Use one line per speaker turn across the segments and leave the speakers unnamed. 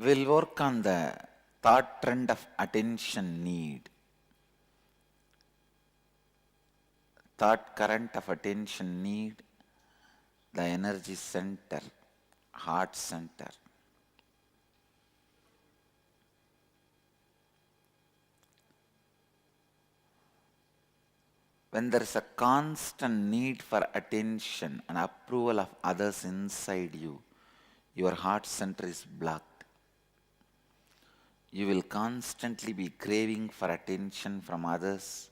We'll work on the thought trend of attention need. Thought current of attention need, the energy center, heart center. When there is a constant need for attention and approval of others inside you, your heart center is blocked. You will constantly be craving for attention from others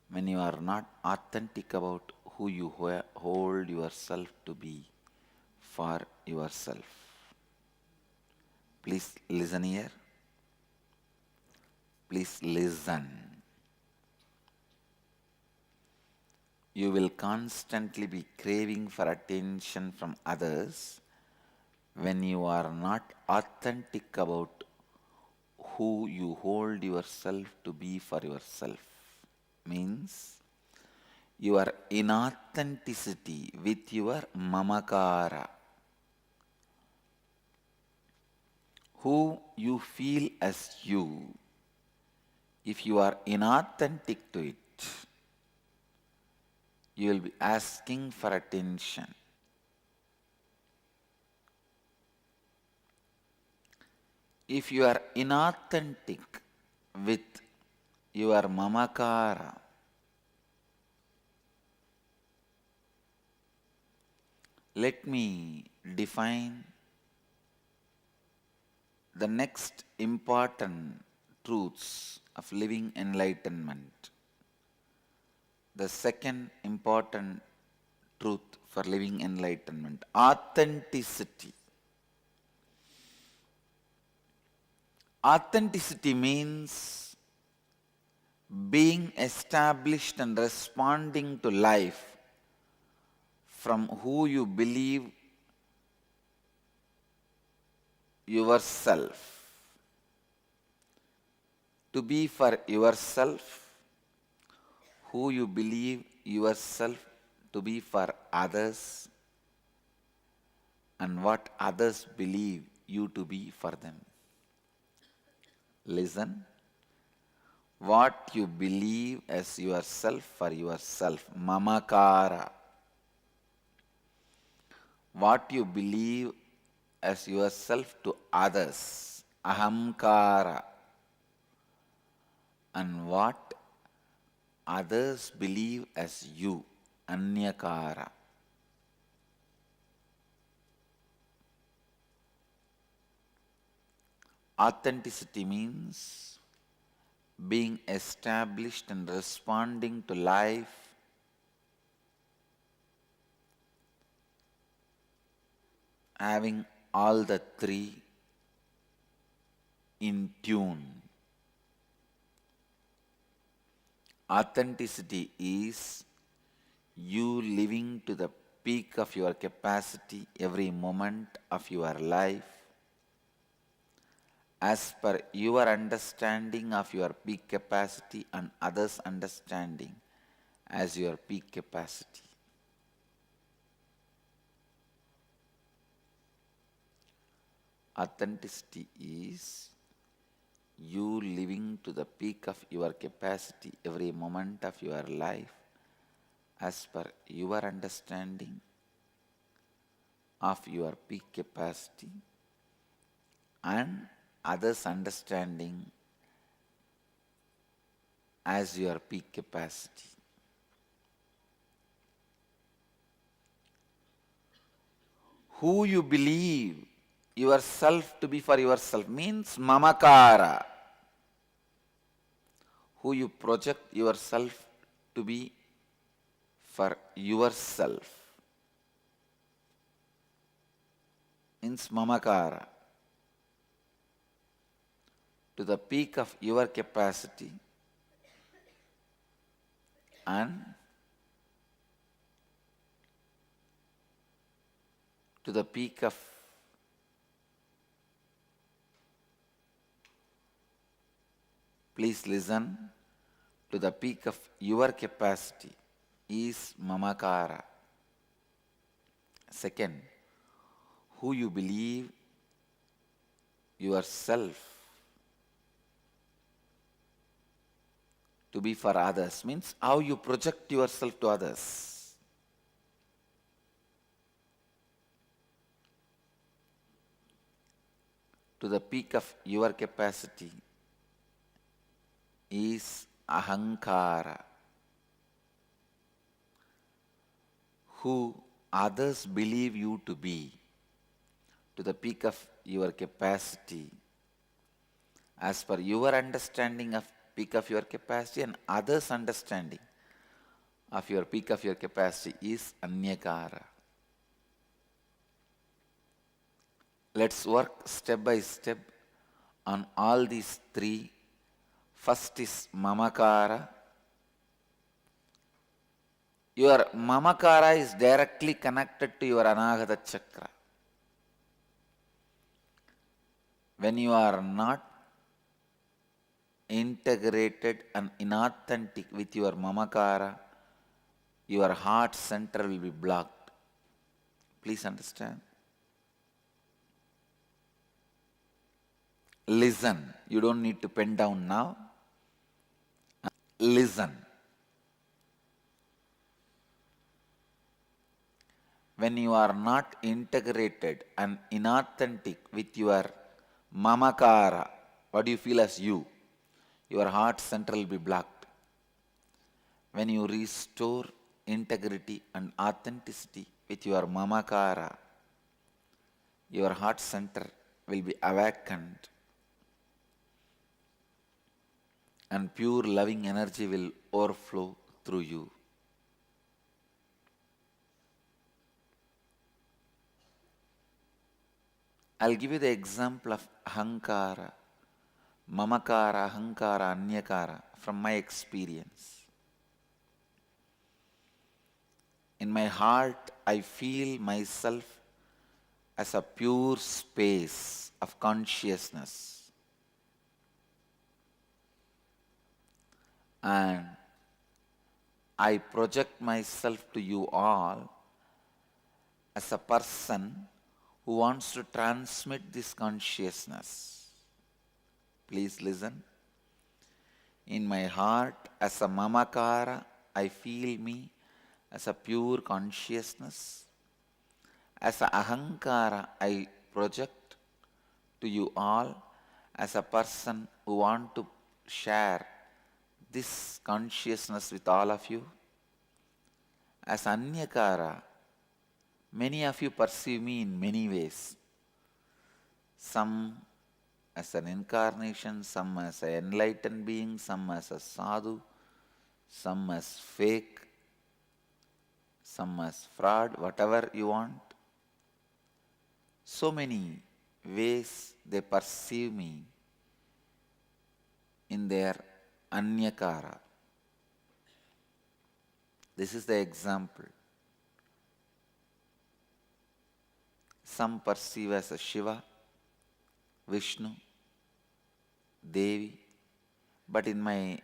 when you are not authentic about who you hold yourself to be for yourself. Please listen here. Please listen. You will constantly be craving for attention from others when you are not authentic about who you hold yourself to be for yourself. Means your inauthenticity with your mamakara, who you feel as you. If you are inauthentic to it, you will be asking for attention. If you are inauthentic with your mamakara, let me define the next important truths of living enlightenment. The second important truth for living enlightenment, authenticity. Authenticity means being established and responding to life from who you believe yourself. To be for yourself, who you believe yourself to be for others, and what others believe you to be for them. Listen. What you believe as yourself for yourself, mamakara. What you believe as yourself to others, ahamkara. And what others believe as you, anyakara. Authenticity means being established and responding to life having all the three in tune. Authenticity is you living to the peak of your capacity every moment of your life as per your understanding of your peak capacity and others' understanding as your peak capacity. Authenticity is you living to the peak of your capacity every moment of your life as per your understanding of your peak capacity and others' understanding as your peak capacity. Who you believe yourself to be for yourself means mamakara. Who you project yourself to be for yourself means mamakara. To the peak of your capacity and to the peak of please listen, to the peak of your capacity is mamakara. Second, who you believe yourself to be for others means how you project yourself to others. To the peak of your capacity is ahankara, who others believe you to be. To the peak of your capacity, as per your understanding of peak of your capacity and others' understanding of your peak of your capacity is anyakara. Let's work step by step on all these three. First is mamakara. Your mamakara is directly connected to your Anahata Chakra. When you are not integrated and inauthentic with your mamakara, your heart center will be blocked. Please understand. Listen. You don't need to pen down now. Listen. When you are not integrated and inauthentic with your mamakara, what do you feel as you? Your heart center will be blocked. When you restore integrity and authenticity with your mamakara, your heart center will be awakened and pure loving energy will overflow through you. I'll give you the example of ahankara, mamakara, ahankara, anyakara from my experience. In my heart, I feel myself as a pure space of consciousness. And I project myself to you all as a person who wants to transmit this consciousness. Please listen. In my heart, as a mamakara, I feel me as a pure consciousness. As a ahankara, I project to you all as a person who want to share this consciousness with all of you. As anyakara, many of you perceive me in many ways. Some as an incarnation, some as an enlightened being, some as a sadhu, some as fake, some as fraud, whatever you want. So many ways they perceive me in their anyakara. This is the example. Some perceive as a Shiva, Vishnu, Devi, but in my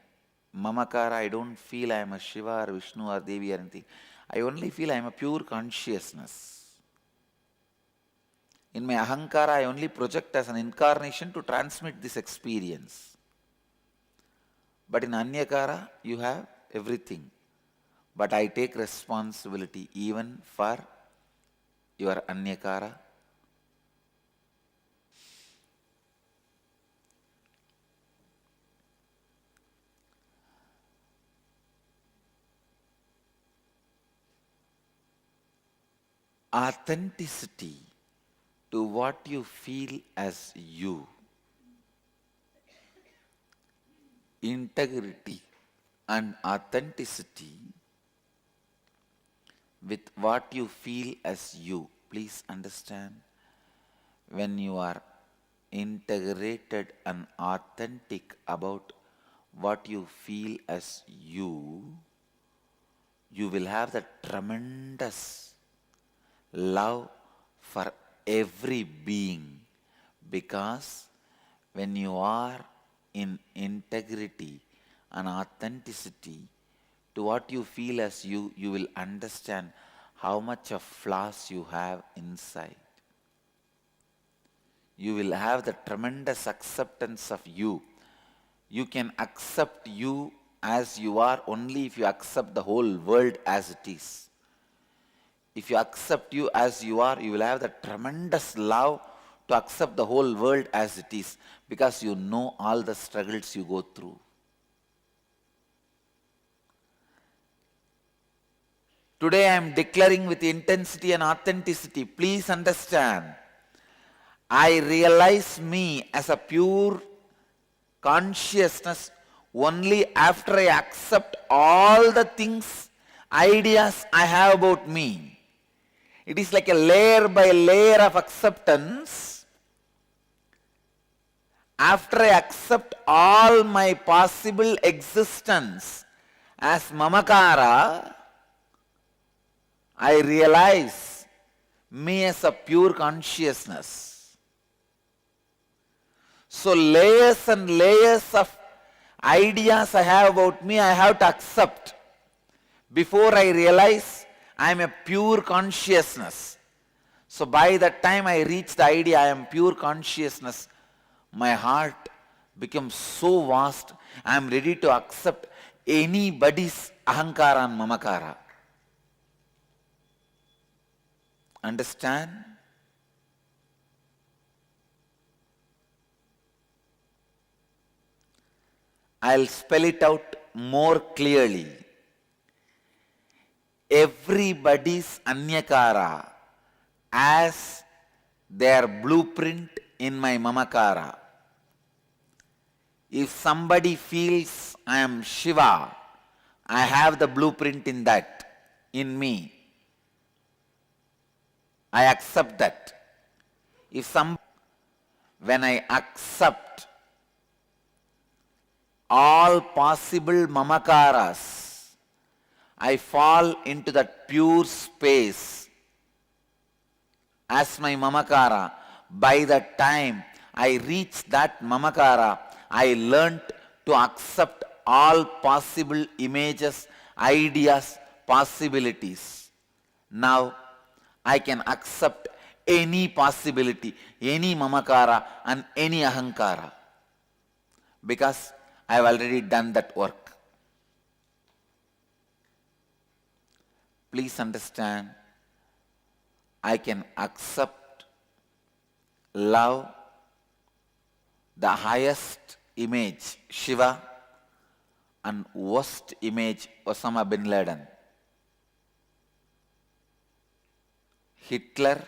mamakara I don't feel I am a Shiva or Vishnu or Devi or anything. I only feel I am a pure consciousness. In my ahankara I only project as an incarnation to transmit this experience. But in anyakara you have everything. But I take responsibility even for your anyakara. Authenticity to what you feel as you. Integrity and authenticity with what you feel as you. Please understand, when you are integrated and authentic about what you feel as you, you will have the tremendous love for every being, because when you are in integrity and authenticity to what you feel as you, you will understand how much of flaws you have inside. you will have the tremendous acceptance of you. You can accept you as you are only if you accept the whole world as it is. If you accept you as you are, you will have the tremendous love to accept the whole world as it is, because you know all the struggles you go through. Today I am declaring with intensity and authenticity, please understand, I realize me as a pure consciousness only after I accept all the things, ideas I have about me. It is like a layer by layer of acceptance. After I accept all my possible existence as mamakara, I realize me as a pure consciousness. So layers and layers of ideas I have about me, I have to accept before I realize I am a pure consciousness. So by the time I reach the idea I am pure consciousness, my heart becomes so vast, I am ready to accept anybody's ahankara and mamakara. Understand? I'll spell it out more clearly. Everybody's anyakara as their blueprint in my mamakara. If somebody feels I am Shiva, I have the blueprint in that, in me. I accept that. When I accept all possible mamakaras, I fall into that pure space as my mamakara. By the time I reach that mamakara, I learnt to accept all possible images, ideas, possibilities. Now I can accept any possibility, any mamakara and any ahankara, because I have already done that work. Please understand, I can accept, love the highest image, Shiva, and worst image, Osama bin Laden, Hitler,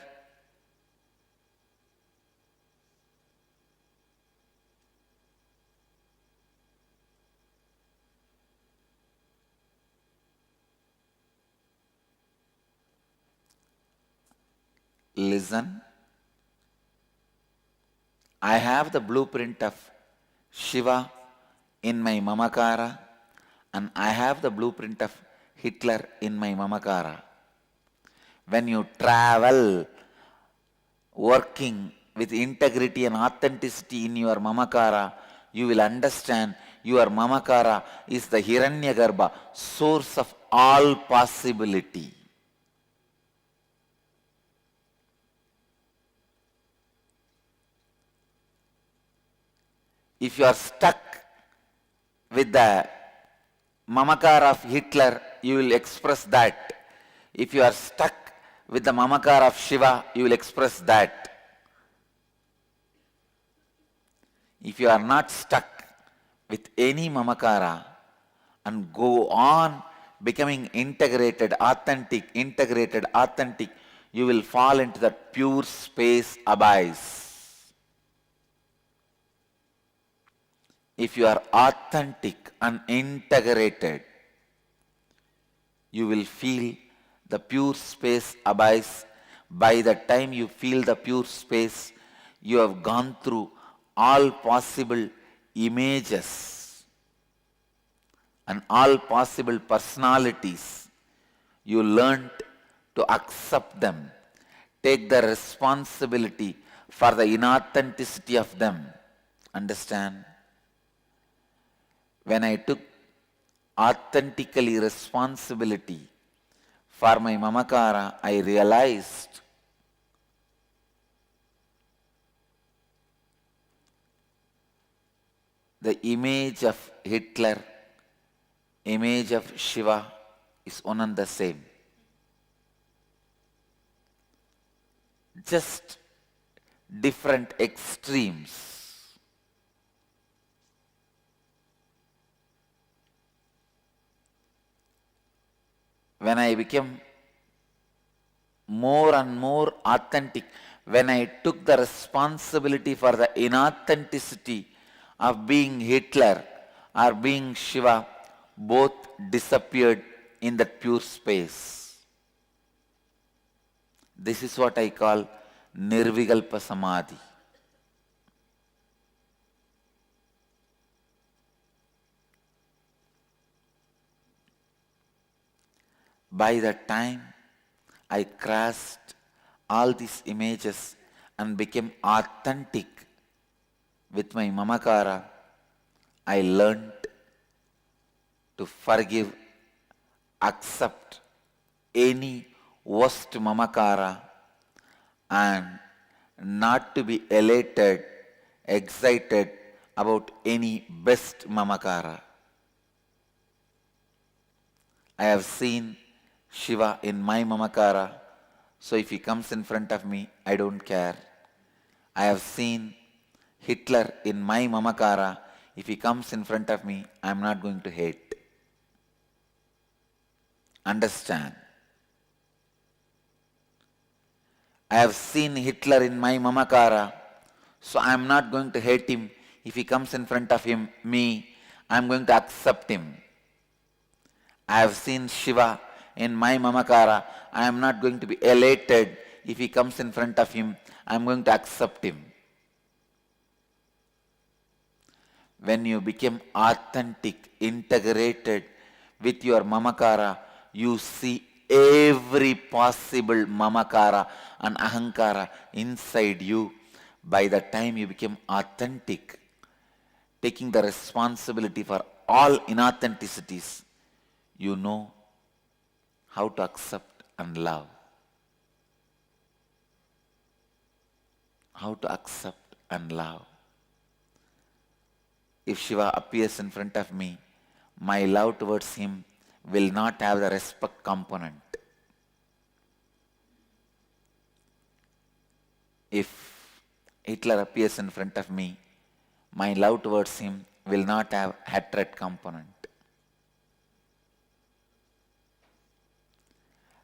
listen, I have the blueprint of Shiva in my mamakara, and I have the blueprint of Hitler in my mamakara. When you travel working with integrity and authenticity in your mamakara, you will understand your mamakara is the Hiranyagarbha, source of all possibility. If you are stuck with the mamakara of Hitler, you will express that. If you are stuck with the mamakara of Shiva, you will express that. If you are not stuck with any mamakara and go on becoming integrated, authentic, you will fall into that pure space abyss. If you are authentic and integrated, you will feel the pure space abyss. By the time you feel the pure space, you have gone through all possible images and all possible personalities. You learnt to accept them, take the responsibility for the inauthenticity of them. Understand? When I took authentically responsibility for my mamakara, I realized The image of Hitler, image of Shiva is one and the same. Just different extremes. When I became more and more authentic, when I took the responsibility for the inauthenticity of being Hitler or being Shiva, both disappeared in that pure space. This is what I call Nirvikalpa Samadhi. By the time I crossed all these images and became authentic with my mamakara, I learned to forgive, accept any worst mamakara and not to be elated, excited about any best mamakara. I have seen Shiva in my mamakara, so if he comes in front of me, I don't care. I have seen Hitler in my mamakara. If he comes in front of me, I am not going to hate. Understand? I have seen Hitler in my mamakara, so I am not going to hate him. If he comes in front of me, I am going to accept him. I have seen Shiva in my mamakara. I am not going to be elated. If he comes in front of him, I am going to accept him. When you become authentic, integrated with your mamakara, you see every possible mamakara and ahankara inside you. By the time you become authentic, taking the responsibility for all inauthenticities, you know how to accept and love. How to accept and love. If Shiva appears in front of me, my love towards him will not have the respect component. If Hitler appears in front of me, my love towards him will not have hatred component.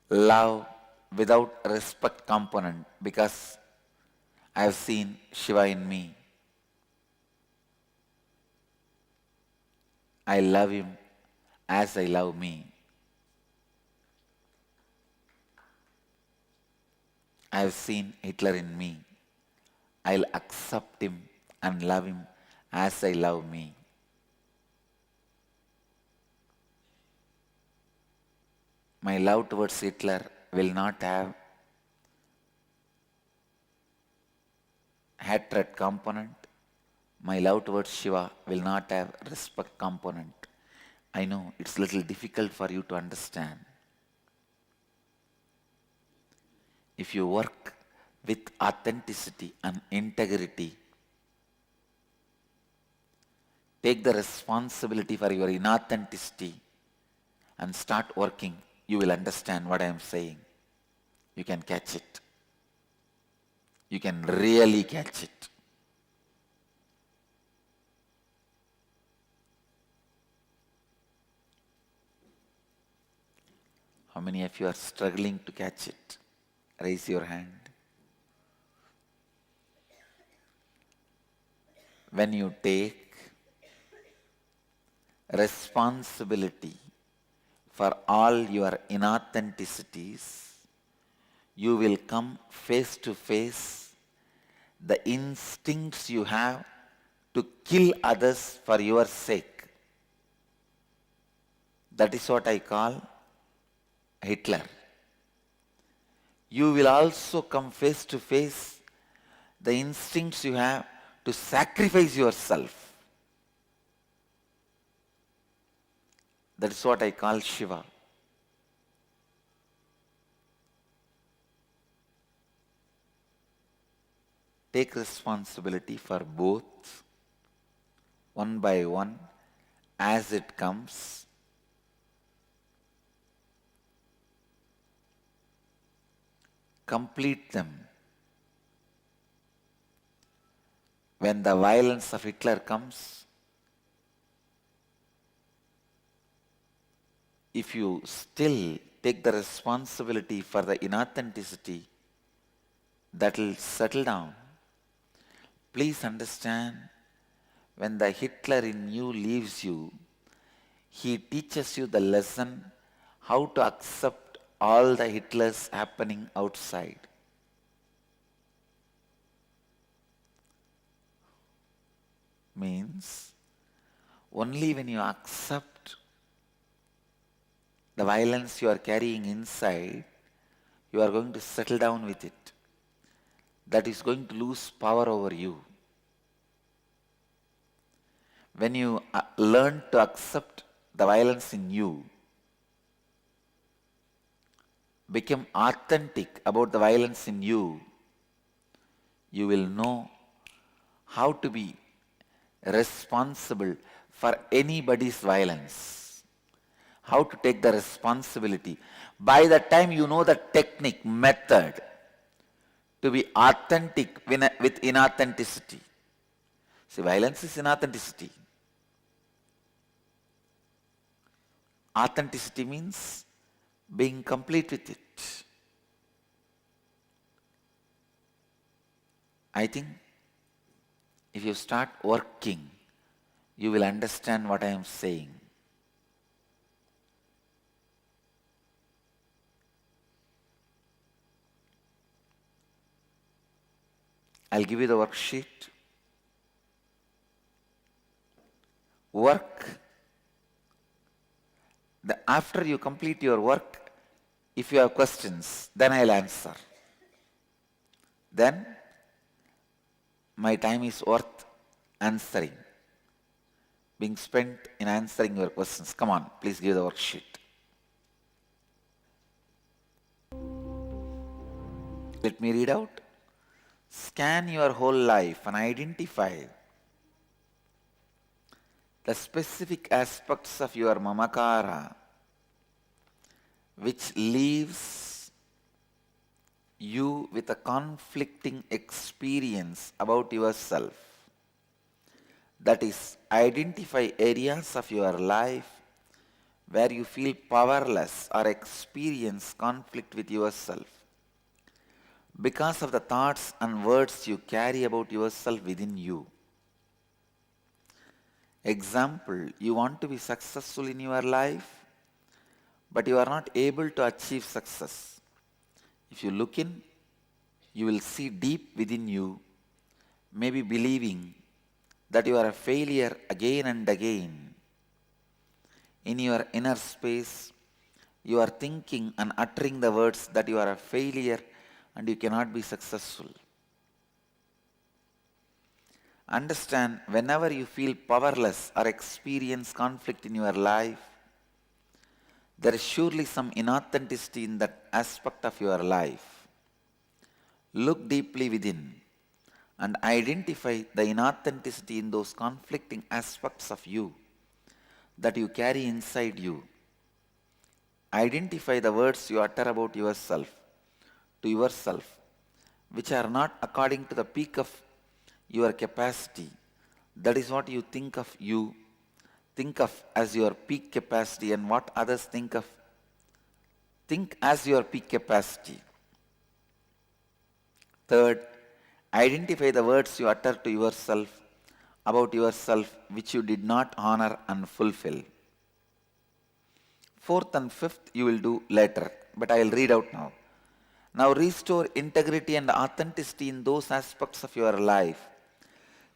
Love without respect component, because I have seen Shiva in me. I love him as I love me. I have seen Hitler in me. I'll accept him and love him as I love me. My love towards Hitler will not have hatred component. My love towards Shiva will not have respect component. I know it's a little difficult for you to understand. If you work with authenticity and integrity, take the responsibility for your inauthenticity and start working, you will understand what I am saying. You can catch it. You can really catch it. How many of you are struggling to catch it? Raise your hand. When you take responsibility for all your inauthenticities, you will come face to face the instincts you have to kill others for your sake. That is what I call Hitler. You will also come face to face the instincts you have to sacrifice yourself. That is what I call Shiva. Take responsibility for both one by one as it comes. Complete them. When the violence of Hitler comes, if you still take the responsibility for the inauthenticity, that will settle down. Please understand, when the Hitler in you leaves you, he teaches you the lesson how to accept all the Hitlers happening outside. Means, only when you accept the violence you are carrying inside, you are going to settle down with it. That is going to lose power over you. When you learn to accept the violence in you, become authentic about the violence in you, you will know how to be responsible for anybody's violence, how to take the responsibility. By the time you know the technique, method to be authentic with inauthenticity. See, violence is inauthenticity. Authenticity means being complete with it. I think if you start working, you will understand what I am saying. I'll give you the worksheet. Work. After you complete your work, if you have questions, then I'll answer. Then my time is worth answering, being spent in answering your questions. Come on, please give the worksheet. Let me read out. Scan your whole life and identify the specific aspects of your mamakara which leaves you with a conflicting experience about yourself. That is, identify areas of your life where you feel powerless or experience conflict with yourself because of the thoughts and words you carry about yourself within you. Example, you want to be successful in your life, but you are not able to achieve success. If you look in, you will see deep within you, maybe believing that you are a failure again and again. In your inner space, you are thinking and uttering the words that you are a failure and you cannot be successful. Understand, whenever you feel powerless or experience conflict in your life, there is surely some inauthenticity in that aspect of your life. Look deeply within and identify the inauthenticity in those conflicting aspects of you that you carry inside you. Identify the words you utter about yourself, to yourself, which are not according to the peak of your capacity. That is what you think of you, think of as your peak capacity, and what others think as your peak capacity. Third, identify the words you utter to yourself about yourself which you did not honor and fulfill. Fourth and fifth you will do later, but I will read out now. Now restore integrity and authenticity in those aspects of your life.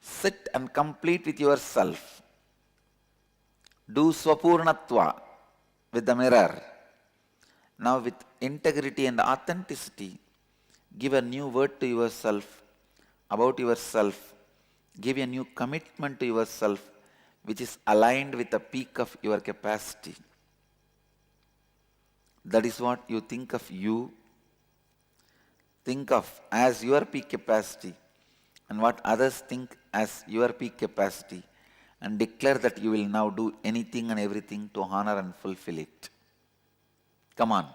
Sit and complete with yourself. Do swapurnatva with the mirror. Now with integrity and authenticity, give a new word to yourself, about yourself. Give a new commitment to yourself which is aligned with the peak of your capacity. That is what you think of you. Think of as your peak capacity and what others think as your peak capacity, and declare that you will now do anything and everything to honor and fulfill it. Come on.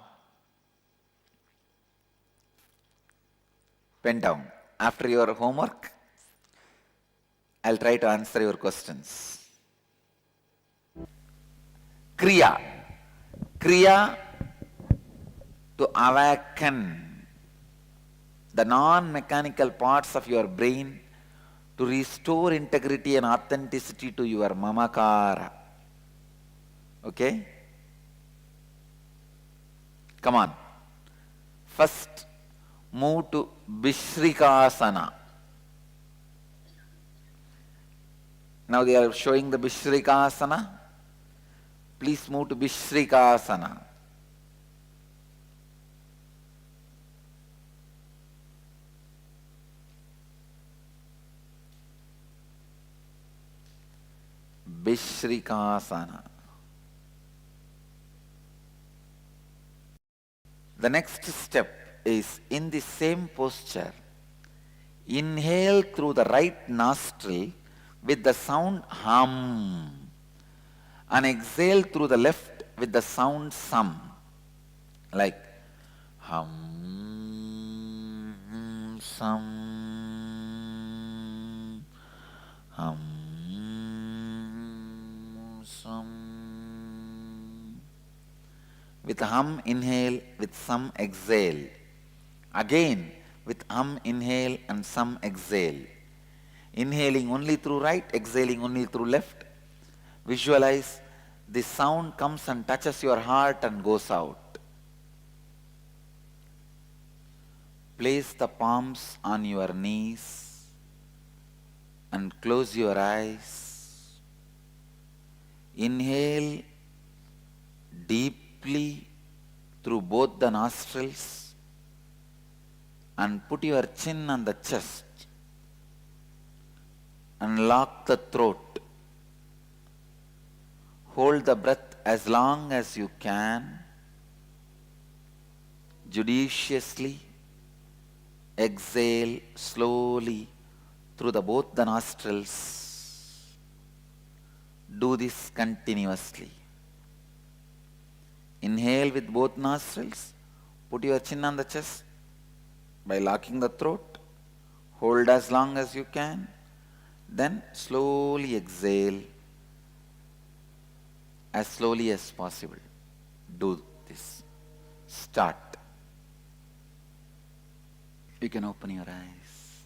Pen down. After your homework, I'll try to answer your questions. Kriya. Kriya to awaken the non-mechanical parts of your brain to restore integrity and authenticity to your mamakara. Okay? Come on. First, move to Vishrikasana. Now they are showing the Vishrikasana. Please move to Vishrikasana. Vishrikasana. The next step is in the same posture. Inhale through the right nostril with the sound hum and exhale through the left with the sound sum. Like hum, sum, hum, sum. With hum inhale, with sum exhale. Again with hum inhale and sum exhale. Inhaling only through right, exhaling only through left. Visualize the sound comes and touches your heart and goes out. Place the palms on your knees and close your eyes. Inhale deeply through both the nostrils and put your chin on the chest and lock the throat. Hold the breath as long as you can. Judiciously exhale slowly through both the nostrils. Do this continuously. Inhale with both nostrils. Put your chin on the chest by locking the throat. Hold as long as you can. Then slowly exhale as slowly as possible. Do this. Start. You can open your eyes.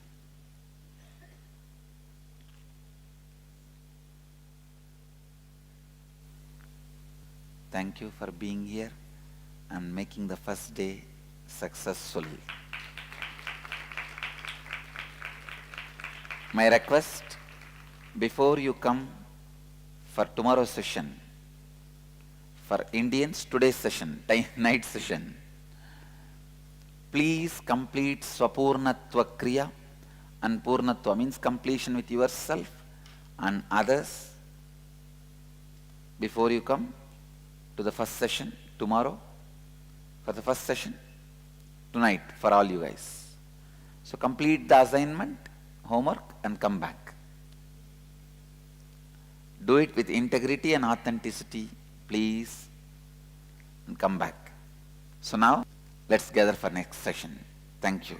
Thank you for being here and making the first day successful. My request, before you come for tomorrow's session, for Indians, today's session, night session, please complete Swapurnatva Kriya, and Purnatva means completion with yourself and others before you come to the first session tomorrow, for the first session, tonight for all you guys. So complete the assignment, homework and come back. Do it with integrity and authenticity, please, and come back. So now, let's gather for next session. Thank you.